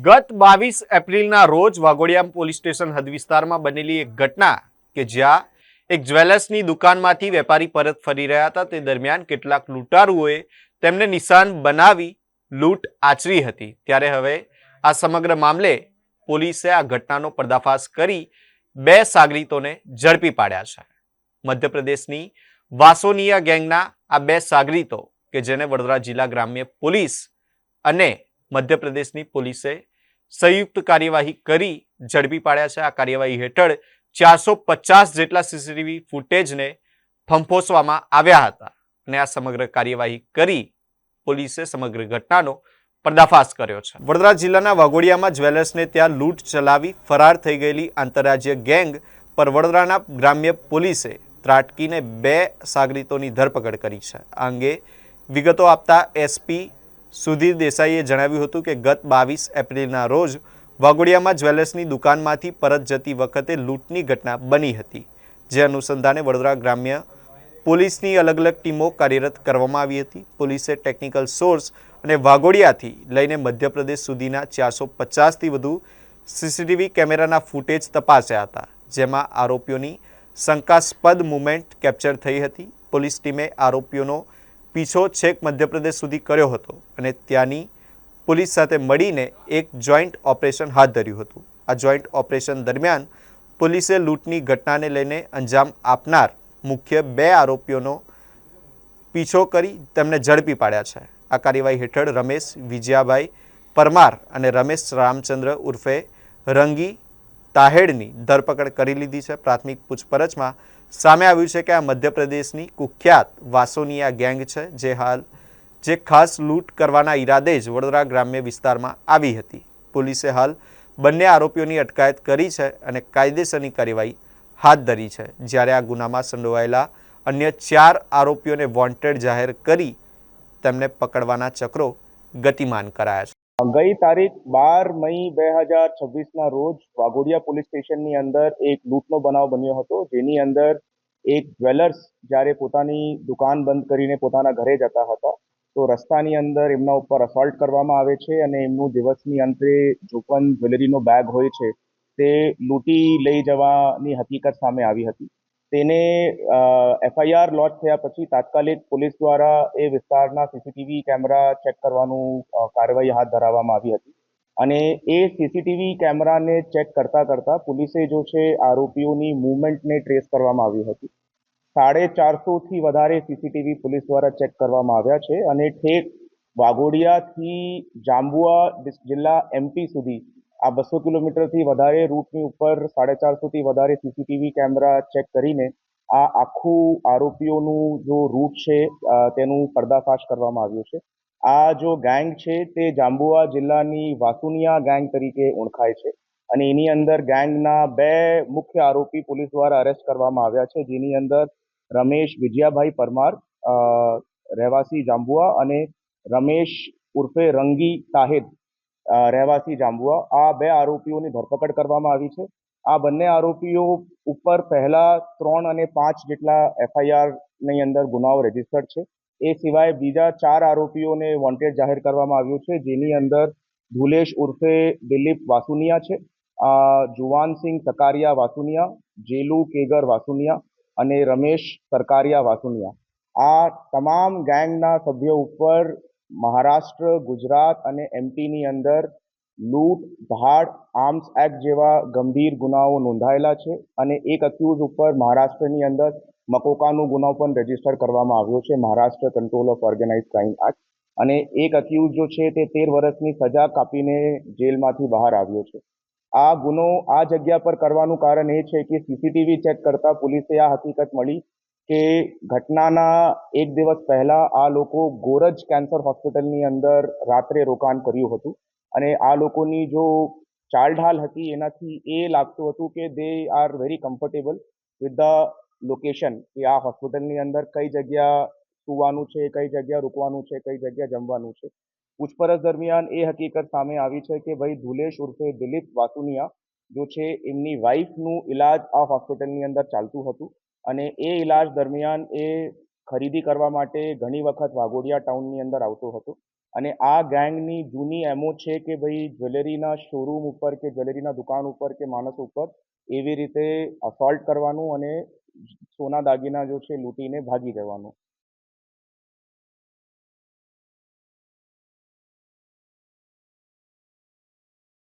ગત 22 એપ્રિલના રોજ વાઘોડિયા પોલીસ સ્ટેશન હદ વિસ્તારમાં બનેલી એક ઘટના કે જ્યાં એક જ્વેલર્સની દુકાનમાંથી વેપારી પરત ફરી રહ્યા હતા તે દરમિયાન કેટલાક લૂંટારુઓએ તેમને નિશાન બનાવી લૂંટ આચરી હતી। ત્યારે હવે આ સમગ્ર મામલે પોલીસે આ ઘટનાનો પર્દાફાશ કરી બે સાગરીતોને ઝડપી પાડ્યા છે। મધ્યપ્રદેશની વાસોનિયા ગેંગના આ બે સાગરીતો કે જેને વડોદરા જિલ્લા ગ્રામ્ય પોલીસ અને મધ્યપ્રદેશની પોલીસે સંયુક્ત કાર્યવાહી કરી ઝડપી પાડ્યા છે। આ કાર્યવાહી હેઠળ 450 જેટલા સીસીટીવી ફૂટેજને ફંફોસવામાં આવ્યા હતા અને આ સમગ્ર કાર્યવાહી કરી પોલીસે સમગ્ર ઘટનાનો પર્દાફાશ કર્યો છે। વડોદરા જિલ્લાના વાઘોડિયામાં જ્વેલર્સને ત્યાં લૂંટ ચલાવી ફરાર થઈ ગયેલી આંતરરાજ્ય ગેંગ પર વડોદરાના ગ્રામ્ય પોલીસે ત્રાટકીને બે સાગરીતોની ધરપકડ કરી છે। આ અંગે વિગતો આપતા એસપી સુધીર દેસાઈએ જણાવ્યું હતું કે ગત 22 એપ્રિલના રોજ વાઘોડિયામાં જ્વેલર્સની દુકાનમાંથી પરત જતી વખતે લૂંટની ઘટના બની હતી। જે અનુસંધાને વડોદરા ગ્રામ્ય પોલીસની અલગ અલગ ટીમો કાર્યરત કરવામાં આવી હતી। પોલીસે ટેકનિકલ સોર્સ અને વાઘોડિયાથી લઈને મધ્યપ્રદેશ સુધીના 450થી વધુ સીસીટીવી કેમેરાના ફૂટેજ તપાસ્યા હતા, જેમાં આરોપીઓની શંકાસ્પદ મૂવમેન્ટ કેપ્ચર થઈ હતી। પોલીસ ટીમે આરોપીઓનો પીછો છેક મધ્યપ્રદેશ સુધી કર્યો હતો અને ત્યાંની પોલીસ સાથે મળીને એક જોઈન્ટ ઓપરેશન હાથ ધર્યું હતું। આ જોઈન્ટ ઓપરેશન દરમિયાન પોલીસે લૂંટની ઘટનાને લઈને અંજામ આપનાર મુખ્ય બે આરોપીઓનો પીછો કરી તેમને ઝડપી પાડ્યા છે। આ કાર્યવાહી હેઠળ રમેશ વિજયાભાઈ પરમાર અને રમેશ રામચંદ્ર ઉર્ફે રંગી તાહેડની ધરપકડ કરી લીધી છે। પ્રાથમિક પૂછપરછમાં સામે આવ્યું છે કે આ મધ્યપ્રદેશની કુખ્યાત વાસોનિયા ગેંગ છે, જે ખાસ લૂંટ કરવાના ઈરાદે જ વડોદરા ગ્રામ્ય વિસ્તારમાં આવી હતી। પોલીસે હાલ બંને આરોપીઓની અટકાયત કરી છે અને કાયદેસરની કાર્યવાહી હાથ ધરી છે, જ્યારે આ ગુનામાં સંડોવાયેલા અન્ય 4 આરોપીઓને વોન્ટેડ જાહેર કરી તેમને પકડવાના ચક્રો ગતિમાન કરાયા છે। ગઈ તારીખ 12 મઈ 2026ના રોજ વાઘોડિયા પોલીસ સ્ટેશનની અંદર એક લૂંટનો બનાવ બન્યો હતો, જેની અંદર એક જ્વેલર્સ જ્યારે પોતાની દુકાન બંધ કરીને પોતાના ઘરે જતા હતા તો રસ્તાની અંદર એમના ઉપર અસોલ્ટ કરવામાં આવે છે અને એમનું દિવસની અંતે જો પણ જ્વેલરીનો બેગ હોય છે તે લૂંટી લઈ જવાની હકીકત સામે આવી હતી। તેને એફઆઈઆર લોન્ચ થયા પછી તાત્કાલિક પોલીસ દ્વારા એ વિસ્તારના સીસીટીવી કેમેરા ચેક કરવાનું કાર્યવાહી હાથ ધરવામાં આવી હતી અને એ સીસીટીવી કેમેરાને ચેક કરતા પોલીસે જો છે આરોપીઓની મૂવમેન્ટને ટ્રેસ કરવામાં આવી હતી। 450થી વધારે સીસીટીવી પોલીસ દ્વારા ચેક કરવામાં આવ્યા છે અને ઠેક વાઘોડિયાથી જાંબુઆ જિલ્લા એમપી સુધી આ 200 કિલોમીટરથી વધારે રૂટની ઉપર 450થી વધારે સીસીટીવી કેમેરા ચેક કરીને આ આખું આરોપીઓનું જો રૂટ છે તેનું પર્દાફાશ કરવામાં આવ્યું છે। આ જો ગેંગ છે તે જાંબુઆ જિલ્લાની વાસુનિયા ગેંગ તરીકે ઓળખાય છે અને એની અંદર ગેંગના બે મુખ્ય આરોપી પોલીસ દ્વારા અરેસ્ટ કરવામાં આવ્યા છે, જેની અંદર રમેશ વિજયાભાઈ પરમાર રહેવાસી જાંબુઆ અને રમેશ ઉર્ફે રંગી તાહિદ રહેવાસી જાંબુઆ, આ બે આરોપીઓની ધરપકડ કરવામાં આવી છે। આ બંને આરોપીઓ ઉપર પહેલા 3 અને 5 જેટલા એફઆઈઆરની અંદર ગુનાઓ રજીસ્ટર્ડ છે। એ સિવાય બીજા 4 આરોપીઓને વોન્ટેડ જાહેર કરવામાં આવ્યું છે, જેની અંદર ધુલેશ ઉર્ફે દિલીપ વાસુનિયા છે, જુવાનસિંહ સકારિયા વાસુનિયા, જેલુ કેગર વાસુનિયા અને રમેશ સરકારિયા વાસુનિયા। આ તમામ ગેંગના સભ્યો ઉપર મહારાષ્ટ્ર, ગુજરાત અને એમપીની અંદર લૂંટ, ધાડ, આર્મ્સ એક્ટ જેવા ગંભીર ગુનાઓ નોંધાયેલા છે અને એક અક્યુઝ ઉપર મહારાષ્ટ્રની અંદર મકોકાનો ગુનો પણ રજીસ્ટર કરવામાં આવ્યો છે, Maharashtra control of organize crime act, અને એક અક્યુઝ જો છે તે 13 વર્ષની સજા કાપીને જેલમાંથી બહાર આવ્યો છે। આ ગુનો આ જગ્યા પર કરવાનું કારણ એ છે કે સીસીટીવી ચેક કરતા પોલીસે આ હકીકત મળી કે ઘટનાના એક દિવસ પહેલા આ લોકો ગોરજ કેન્સર હોસ્પિટલની અંદર રાત્રે રોકાણ કર્યું હતું અને આ લોકોની જો ચાલઢાલ હતી એનાથી એ લાગતું હતું કે they are very comfortable with the location, કે આ હોસ્પિટલની અંદર કઈ જગ્યા સુવાનું છે, કઈ જગ્યા રૂકવાનું છે, કઈ જગ્યા જમવાનું છે। પૂછપરછ દરમિયાન એ હકીકત સામે આવી છે કે ભાઈ ધુલેશ ઉર્ફે દિલીપ વાસુનિયા જો છે એમની વાઈફનું ઈલાજ આ હોસ્પિટલની અંદર ચાલતું હતું અને એ ઈલાજ દરમિયાન એ ખરીદી કરવા માટે ઘણી વખત વાઘોડિયા ટાઉનની અંદર આવતો હતો અને આ ગેંગની જૂની એમો છે કે ભાઈ જ્વેલરીના શોરૂમ ઉપર કે જ્વેલરીના દુકાન ઉપર કે માણસ ઉપર એવી રીતે અસોલ્ટ કરવાનું અને સોના દાગીના જો છે લૂંટીને ભાગી જવાનું.